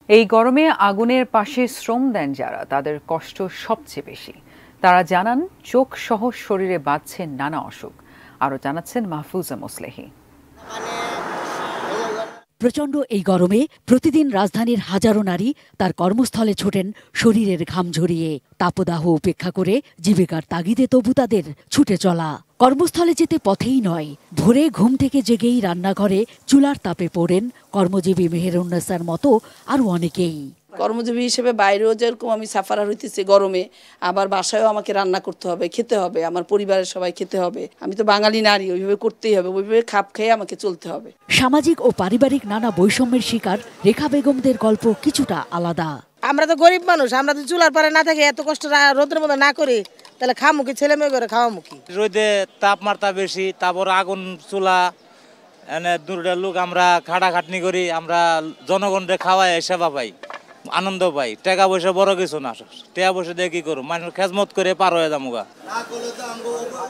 এই গরমে আগুনের পাশে শ্রম দেন যারা, তাদের কষ্ট সবচেয়ে বেশি। তারা জানান চোখ সহ শরীরে বাঁধছে নানা অসুখ। আরও জানাচ্ছেন মাহফুজা মোসলেহি। প্রচণ্ড এই গরমে প্রতিদিন রাজধানীর হাজারো নারী তার কর্মস্থলে ছোটেন শরীরের ঘাম ঝরিয়ে। তাপদাহ উপেক্ষা করে জীবিকার তাগিদে তবু তাদের ছুটে চলা। কর্মস্থলে যেতে পথেই নয়, ভোরে ঘুম থেকে জেগেই রান্নাঘরে চুলার তাপে পড়েন কর্মজীবী মেহেরুন্নেসার মতো আরও অনেকেই। কর্মজীবী হিসেবে বাইরেও যেরকম আমি সাফারার হইতেছি গরমে, আবার বাসায়ও আমাকে রান্না করতে হবে, খেতে হবে, আমার পরিবারের সবাই খেতে হবে। আমি তো বাঙালি নারী, ওইভাবে করতেই হবে, ওইভাবে খাপ খেয়ে আমাকে চলতে হবে। সামাজিক ও পারিবারিক নানা বৈষম্যের শিকার রেখা বেগমদের গল্প কিছুটা আলাদা। আমরা তো গরিব মানুষ, আমরা তো চুলার পারে না থাকি, এত কষ্ট রোদের মধ্যে না করি, তাহলে খামুখী ছেলে মেয়ে করে খাওয়ামুখী। রোদে তাপমাত্রা বেশি, তারপর আগুন চুলা, এনে দুটা লোক আমরা খাটাখাটনি করি, আমরা জনগণকে খাওয়াই সেবা পাই, আনন্দ পাই। টাকা পয়সা বড় কিছু না, টাকা পয়সা দিয়ে কি করবো, মানুষ খেজমত করে পার হয়ে যামুগা।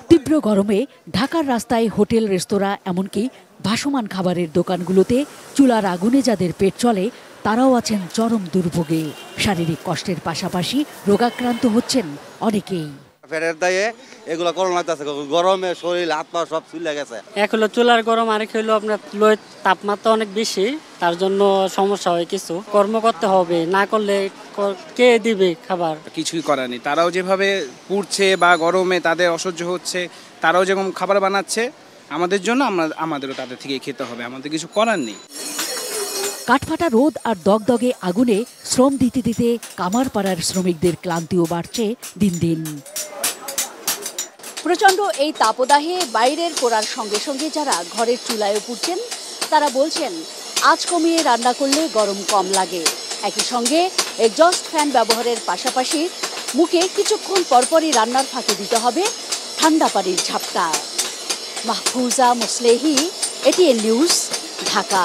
তীব্র গরমে ঢাকার রাস্তায় হোটেল, রেস্তোরাঁ, এমনকি ভাসমান খাবারের দোকানগুলোতে চুলার আগুনে যাদের পেট চলে তারাও আছেন চরম দুর্ভোগে। শারীরিক কষ্টের পাশাপাশি রোগাক্রান্ত হচ্ছেন অনেকেই। পেটের দায়ে এগুলো করোনা আছে, গরমে শরীর হাত পা সব চুলে গেছে। এক হলো চুলার গরম, আরেক হলো আপনার লোয়ের তাপমাত্রা অনেক বেশি, তার জন্য সমস্যা হয়। কিছু কর্ম করতে হবে, না করলে কে দিবে খাবার? কিছুই করার নেই। তারাও যেভাবে পুড়ছে বা গরমে তাদের অসহ্য হচ্ছে, তারাও যেরকম খাবার বানাচ্ছে আমাদের জন্য, আমাদেরও তাদের থেকে খেতে হবে, আমাদের কিছু করার নেই। কাঠফাটা রোদ আর দগদগে আগুনে শ্রম দিতে দিতে কামারপাড়ার শ্রমিকদের ক্লান্তিও বাড়ছে দিন দিন। প্রচণ্ড এই তাপদাহে বাইরের পোড়ার সঙ্গে সঙ্গে যারা ঘরের চুলায়ও পুড়ছেন, তারা বলছেন আঁচ কমিয়ে রান্না করলে গরম কম লাগে। একই সঙ্গে এক্সস্ট ফ্যান ব্যবহারের পাশাপাশি মুখে কিছুক্ষণ পরপরই রান্নার ফাঁকে দিতে হবে ঠান্ডা পানির ঝাপটা। Mahfuza Moslehi, ATN news, Dhaka.